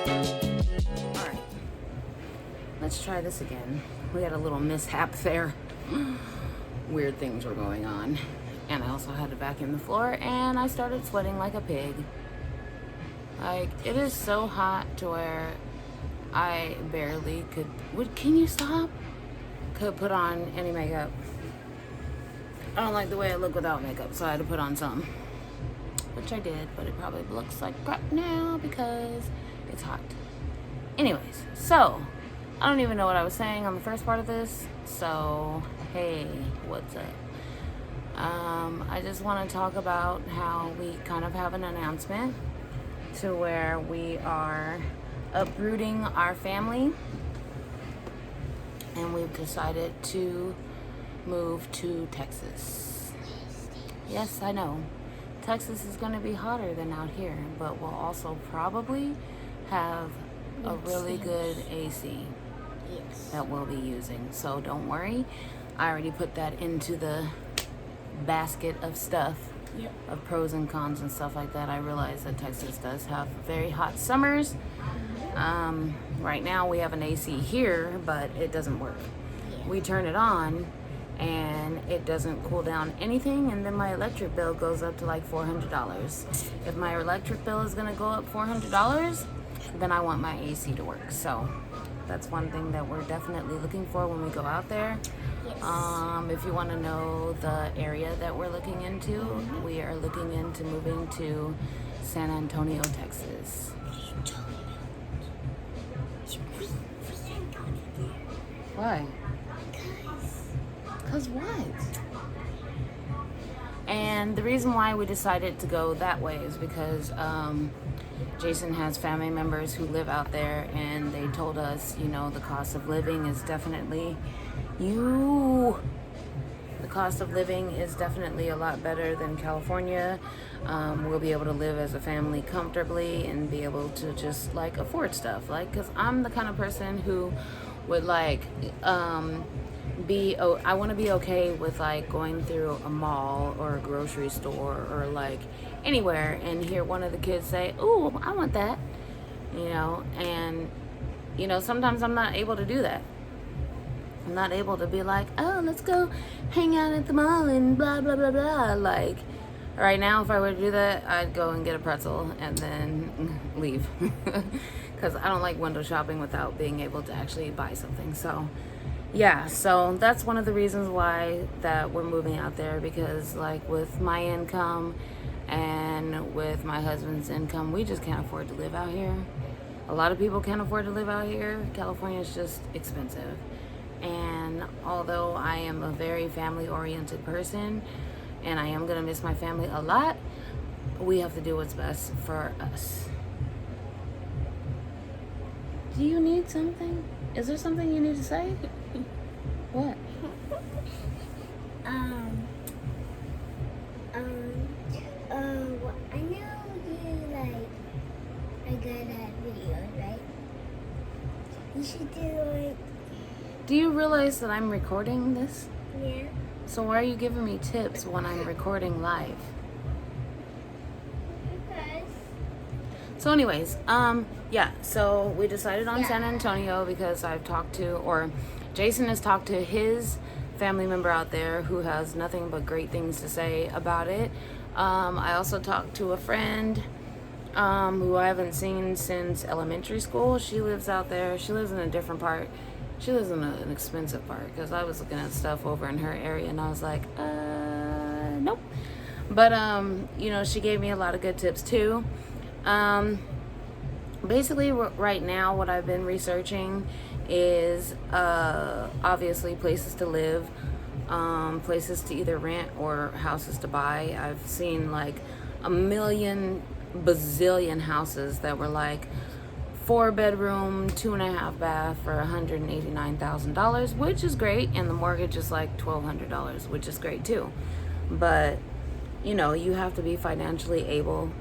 Alright, let's try this again. We had a little mishap there. Weird things were going on. And I also had to vacuum the floor, and I started sweating like a pig. Like, it is so hot to where I barely could... Can you stop? Could put on any makeup. I don't like the way I look without makeup, so I had to put on some. Which I did, but it probably looks like crap now because it's hot. Anyways, so I don't even know what I was saying on the first part of this. So, hey, what's up? I just want to talk about how we kind of have an announcement to where we are uprooting our family, and we've decided to move to Texas. Yes, I know. Texas is going to be hotter than out here, but we'll also probably have a really good AC that we'll be using. So don't worry. I already put that into the basket of stuff, of pros and cons and stuff like that. I realize that Texas does have very hot summers. Right now we have an AC here, but it doesn't work. We turn it on and it doesn't cool down anything, and then my electric bill goes up to like $400. If my electric bill is going to go up $400, then I want my AC to work. So that's one thing that we're definitely looking for when we go out there. If you want to know the area that we're looking into, we are looking into moving to San Antonio, Texas. Why? Because what? And the reason why we decided to go that way is because Jason has family members who live out there, and they told us, you know, the cost of living is definitely a lot better than California. We'll be able to live as a family comfortably and be able to just like afford stuff. Like, because I'm the kind of person who would like I want to be okay with like going through a mall or a grocery store or like anywhere and hear one of the kids say, "Ooh, I want that," you know. And you know, sometimes I'm not able to do that. I'm not able to be like, "Oh, let's go hang out at the mall and blah blah blah blah." Like right now, if I were to do that, I'd go and get a pretzel and then leave, because I don't like window shopping without being able to actually buy something. So yeah, so that's one of the reasons why that we're moving out there, because like with my income and with my husband's income, we just can't afford to live out here. A lot of people can't afford to live out here. California is just expensive. And although I am a very family-oriented person and I am going to miss my family a lot, we have to do what's best for us. Do you need something? Is there something you need to say? What? I know you like are good at videos, right? You should do like... Do you realize that I'm recording this? Yeah. So why are you giving me tips when I'm recording live? Because... So anyways, yeah, so we decided on San Antonio because Jason has talked to his family member out there who has nothing but great things to say about it. I also talked to a friend who I haven't seen since elementary school. She lives out there. She lives in a different part. She lives in an expensive part, because I was looking at stuff over in her area and I was like, nope. But, you know, she gave me a lot of good tips too. Basically, right now, what I've been researching is obviously places to live, places to either rent or houses to buy. I've seen like a million bazillion houses that were like 4-bedroom, 2.5 bath for $189,000, which is great, and the mortgage is like $1,200, which is great too. But you know, you have to be financially able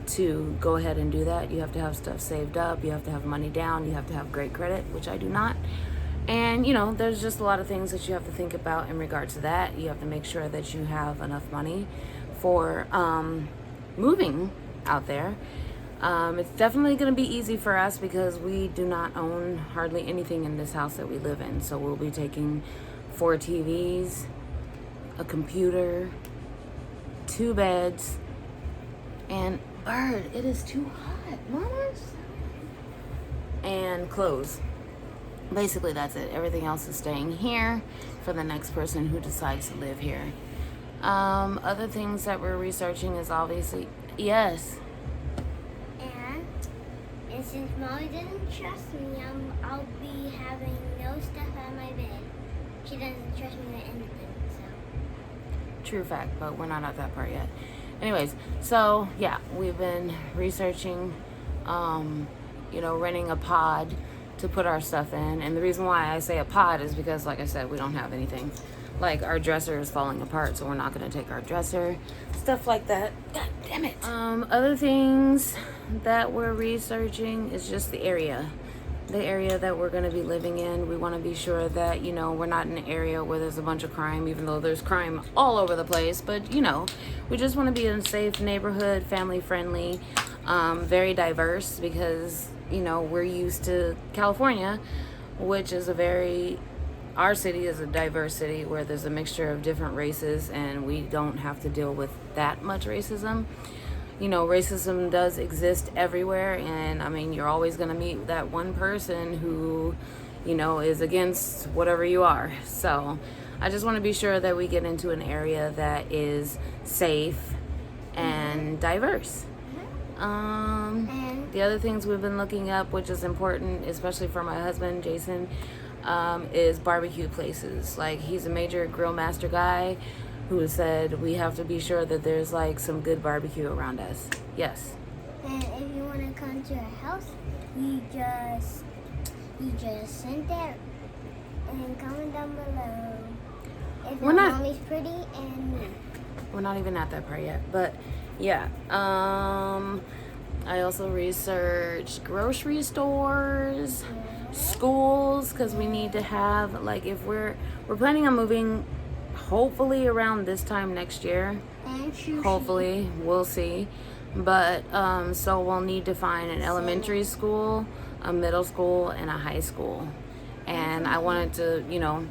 to go ahead and do that. You have to have stuff saved up, you have to have money down, you have to have great credit, which I do not. And you know, there's just a lot of things that you have to think about in regards to that. You have to make sure that you have enough money for moving out there. It's definitely going to be easy for us because we do not own hardly anything in this house that we live in. So we'll be taking 4 TVs, a computer, 2 beds, and Bird, it is too hot, Mama. And clothes. Basically, that's it. Everything else is staying here for the next person who decides to live here. Other things that we're researching is obviously, yes. And since Molly didn't trust me, I'll be having no stuff on my bed. She doesn't trust me with anything, so. True fact, but we're not at that part yet. Anyways, so yeah, we've been researching, renting a pod to put our stuff in. And the reason why I say a pod is because, like I said, we don't have anything. Like, our dresser is falling apart, so we're not going to take our dresser. Stuff like that. God damn it. Other things that we're researching is just the area. The area that we're going to be living in. We want to be sure that, we're not in an area where there's a bunch of crime, even though there's crime all over the place. But, we just want to be in a safe neighborhood, family friendly, very diverse because, we're used to California, which is our city is a diverse city where there's a mixture of different races and we don't have to deal with that much racism. Racism does exist everywhere, and you're always going to meet that one person who, is against whatever you are. So I just want to be sure that we get into an area that is safe and diverse. The other things we've been looking up, which is important, especially for my husband, Jason, is barbecue places. Like, he's a major grill master guy who said we have to be sure that there's like some good barbecue around us. Yes. And if you want to come to our house, you just send that and comment down below if your mommy's pretty and me. We're not even at that part yet, but yeah. I also researched grocery stores, schools, because we need to have, like, if we're planning on moving hopefully around this time next year. Hopefully, we'll see. But so we'll need to find an elementary school, a middle school, and a high school. And I want it to,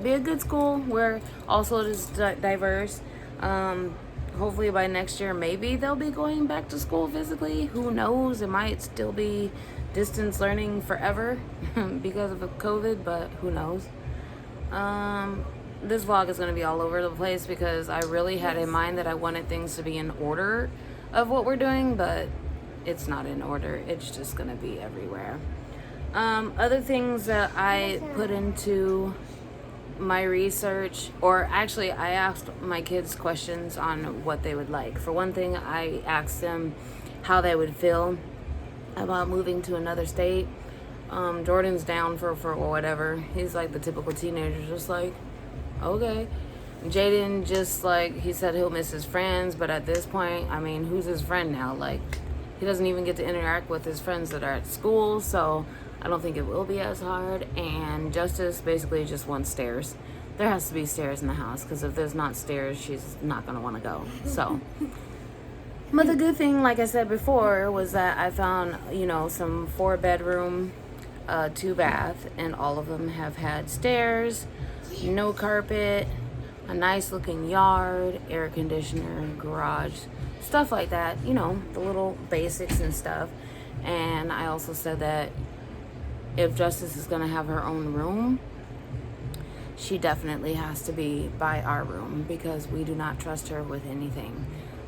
be a good school where also it is diverse. Hopefully by next year, maybe they'll be going back to school physically. Who knows? It might still be distance learning forever because of COVID, but who knows? This vlog is going to be all over the place because I really had in mind that I wanted things to be in order of what we're doing, but it's not in order. It's just going to be everywhere. Other things that I put into my research, or actually I asked my kids questions on what they would like. For one thing, I asked them how they would feel about moving to another state. Jordan's down for whatever. He's like the typical teenager, just like, okay. Jaden just like, he said he'll miss his friends, but at this point, who's his friend now? Like, he doesn't even get to interact with his friends that are at school, so I don't think it will be as hard. And Justice basically just wants stairs. There has to be stairs in the house, because if there's not stairs, she's not going to want to go. So, but the good thing, like I said before, was that I found, some 4-bedroom, 2-bath, and all of them have had stairs, no carpet, a nice looking yard, air conditioner, garage, stuff like that, the little basics and stuff. And I also said that if Justice is going to have her own room, she definitely has to be by our room because we do not trust her with anything.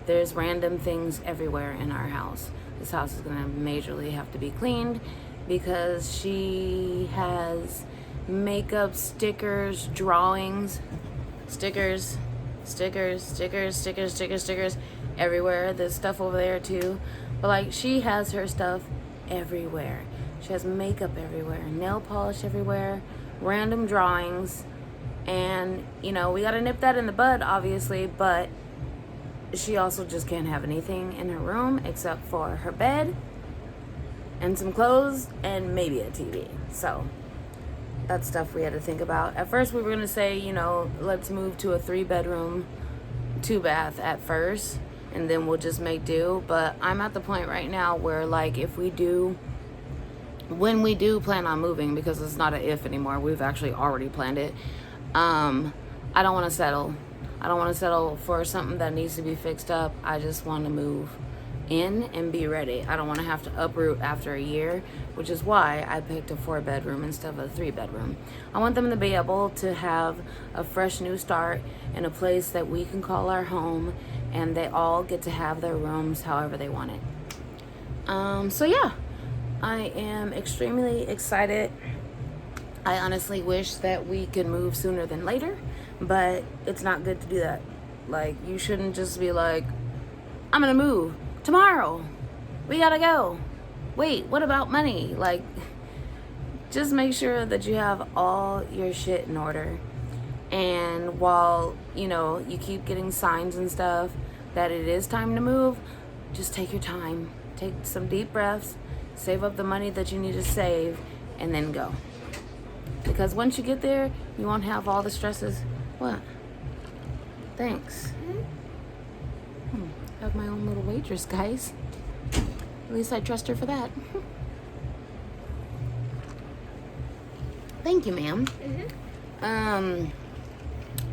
There's random things everywhere in our house. This house is going to majorly have to be cleaned because she has makeup, stickers, drawings, stickers everywhere. There's stuff over there too. But like, she has her stuff everywhere. She has makeup everywhere, nail polish everywhere, random drawings. And, we got to nip that in the bud, obviously, but she also just can't have anything in her room except for her bed and some clothes and maybe a TV. So that's stuff we had to think about. At first we were going to say, let's move to a 3-bedroom, 2-bath at first and then we'll just make do. But I'm at the point right now where, like, when we do plan on moving, because it's not an if anymore, we've actually already planned it. I don't want to settle. I don't want to settle for something that needs to be fixed up. I just want to move in and be ready. I don't want to have to uproot after a year, which is why I picked a 4-bedroom instead of a 3-bedroom. I want them to be able to have a fresh new start in a place that we can call our home, and they all get to have their rooms however they want it. So yeah, I am extremely excited. I honestly wish that we could move sooner than later, but it's not good to do that. Like, you shouldn't just be like, I'm gonna move tomorrow, we gotta go. Wait, what about money? Like, just make sure that you have all your shit in order. And while, you keep getting signs and stuff that it is time to move, just take your time. Take some deep breaths, save up the money that you need to save, and then go. Because once you get there, you won't have all the stresses. What? Thanks. I have my own little waitress, guys. At least I trust her for that. Thank you, ma'am.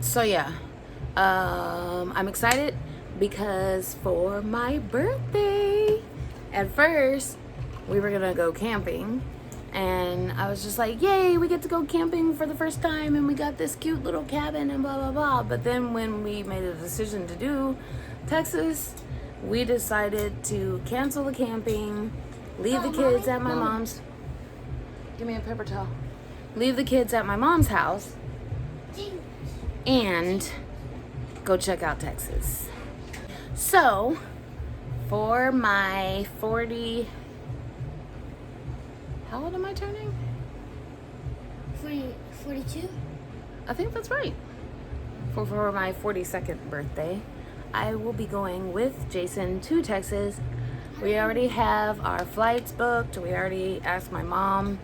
So yeah, I'm excited because for my birthday, at first we were gonna go camping, and I was just like, yay, we get to go camping for the first time, and we got this cute little cabin and blah blah blah. But then when we made a decision to do Texas, we decided to cancel the camping, leave the kids at my mom's. Give me a paper towel. Leave the kids at my mom's house and go check out Texas. So, for my 40... How old am I turning? 42? I think that's right. For my 42nd birthday, I will be going with Jason to Texas. We already have our flights booked. We already asked my mom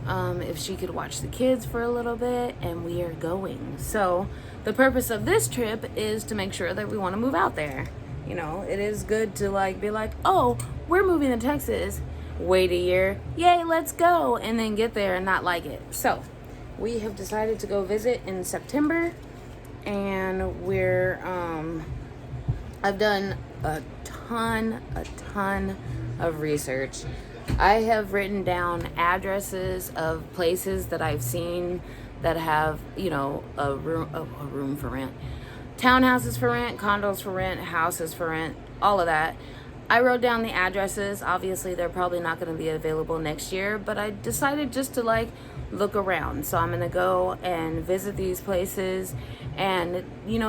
if she could watch the kids for a little bit, and we are going. So the purpose of this trip is to make sure that we want to move out there. It is good to be like, oh, we're moving to Texas. Wait a year, yay, let's go, and then get there and not like it. So we have decided to go visit in September, and I've done a ton of research. I have written down addresses of places that I've seen that have, a room for rent, townhouses for rent, condos for rent, houses for rent, all of that. I wrote down the addresses. Obviously, they're probably not going to be available next year, but I decided just to look around. So I'm going to go and visit these places and,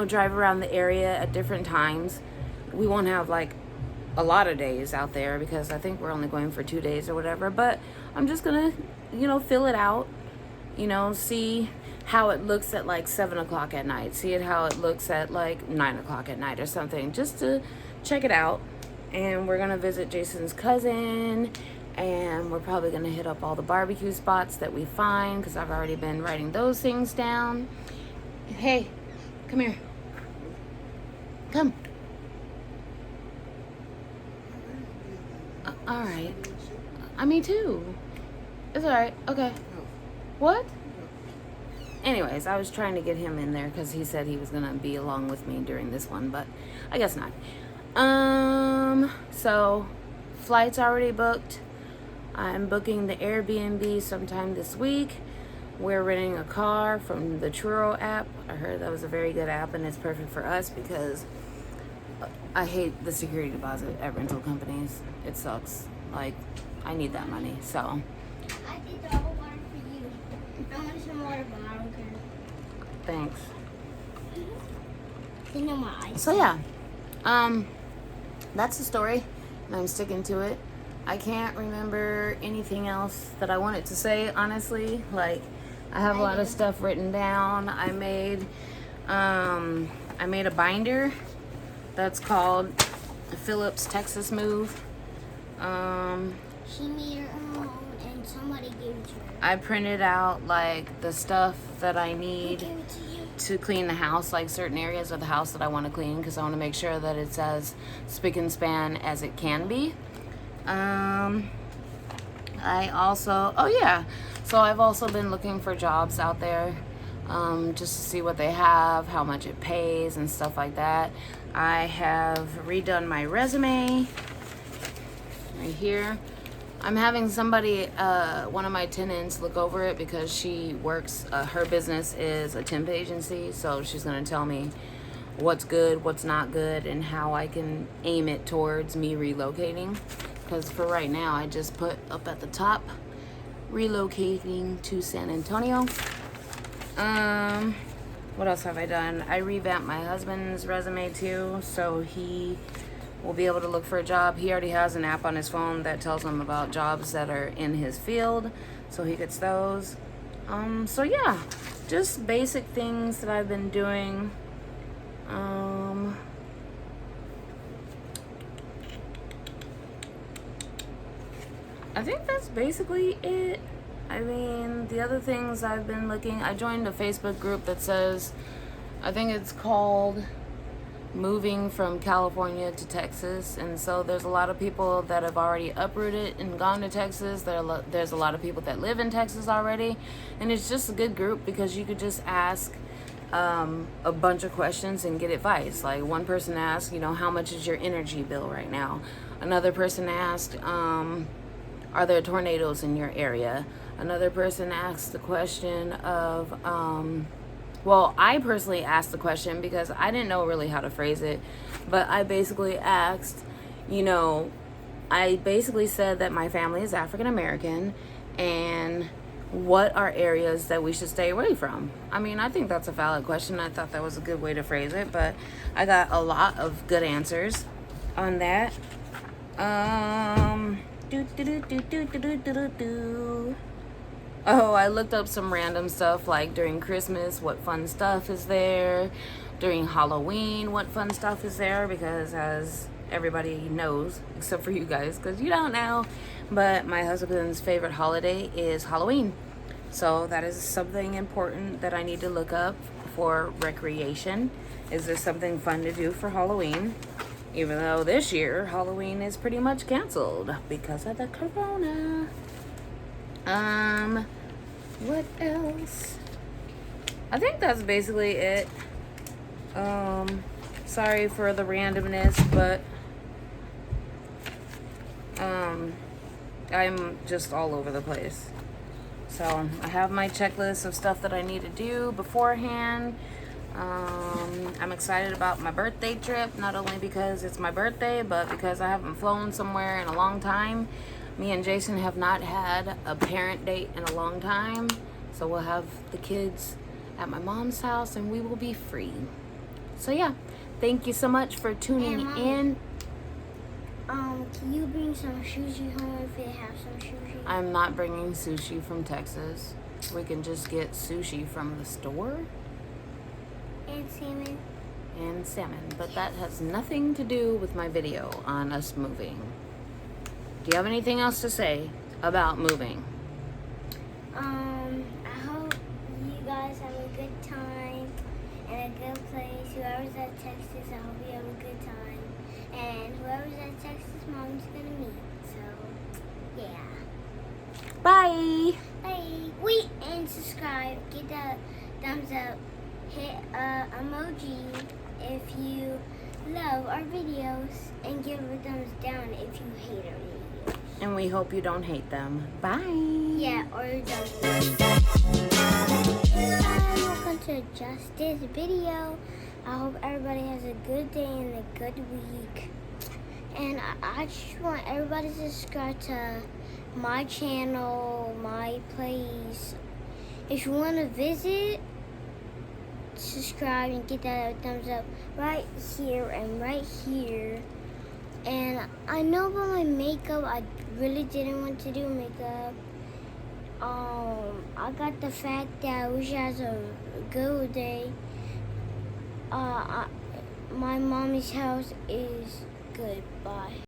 drive around the area at different times. We won't have a lot of days out there because I think we're only going for 2 days or whatever, but I'm just going to, fill it out, see how it looks at 7 o'clock at night, see how it looks at 9 o'clock at night or something, just to check it out. And we're gonna visit Jason's cousin, and we're probably gonna hit up all the barbecue spots that we find, because I've already been writing those things down. Hey, come here. Come. All right. Me too. It's all right. Okay. What? Anyways, I was trying to get him in there because he said he was gonna be along with me during this one, but I guess not. So flights already booked. I'm booking the Airbnb sometime this week. We're renting a car from the Truro app. I heard that was a very good app, and it's perfect for us because I hate the security deposit at rental companies. It sucks. I need that money, so. I did the whole water for you. I want some water, but I don't care. Thanks. You know my eyes. So yeah. That's the story, and I'm sticking to it. I can't remember anything else that I wanted to say, honestly. I have a lot of stuff written down. I made a binder that's called Phillips Texas Move. She made her own, and somebody gave it to her. I printed out the stuff that I Who need gave it to you? to clean the house, like certain areas of the house that I want to clean, because I want to make sure that it's as spick and span as it can be. I also, oh yeah, so I've also been looking for jobs out there, just to see what they have, how much it pays, and stuff like that. I have redone my resume right here. I'm having somebody, one of my tenants, look over it because she works, her business is a temp agency, so she's going to tell me what's good, what's not good, and how I can aim it towards me relocating. Because for right now, I just put up at the top, relocating to San Antonio. What else have I done? I revamped my husband's resume too, so he will be able to look for a job. He already has an app on his phone that tells him about jobs that are in his field, so he gets those. So yeah, just basic things that I've been doing. I think that's basically it. I mean, the other things I've been looking, I joined a Facebook group that says, I think it's called Moving from California to Texas, and so there's a lot of people that have already uprooted and gone to Texas. There's a lot of people that live in Texas already, and it's just a good group because you could just ask a bunch of questions and get advice. Like one person asked, how much is your energy bill right now? Another person asked, are there tornadoes in your area? Another person asked the question of, well, I personally asked the question because I didn't know really how to phrase it, but I basically asked, I basically said that my family is African American, and what are areas that we should stay away from? I mean, I think that's a valid question. I thought that was a good way to phrase it, but I got a lot of good answers on that. Oh, I looked up some random stuff like during Christmas, what fun stuff is there? During Halloween, what fun stuff is there? Because as everybody knows, except for you guys, because you don't know, but my husband's favorite holiday is Halloween. So that is something important that I need to look up for recreation. Is there something fun to do for Halloween? Even though this year, Halloween is pretty much canceled because of the corona. What else? I think that's basically it. Sorry for the randomness, but I'm just all over the place. So I have my checklist of stuff that I need to do beforehand. I'm excited about my birthday trip, not only because it's my birthday, but because I haven't flown somewhere in a long time. Me and Jason have not had a parent date in a long time, so we'll have the kids at my mom's house and we will be free. So yeah, thank you so much for tuning in. Can you bring some sushi home if they have some sushi? I'm not bringing sushi from Texas. We can just get sushi from the store. And salmon. And salmon, but that has nothing to do with my video on us moving. Do you have anything else to say about moving? I hope you guys have a good time and a good place. Whoever's at Texas, I hope you have a good time. And whoever's at Texas, Mom's gonna meet. So, yeah. Bye! Bye! Wait, and subscribe. Get that thumbs up. Hit emoji if you love our videos. And give a thumbs down if you hate our videos. And we hope you don't hate them. Bye! Yeah, or don't. Welcome to just this video. I hope everybody has a good day and a good week. And I just want everybody to subscribe to my channel, my place. If you want to visit, subscribe and get that thumbs up right here and right here. And I know about my makeup, I really didn't want to do makeup. I got the fact that I wish I had a good day. My mommy's house is good. Bye.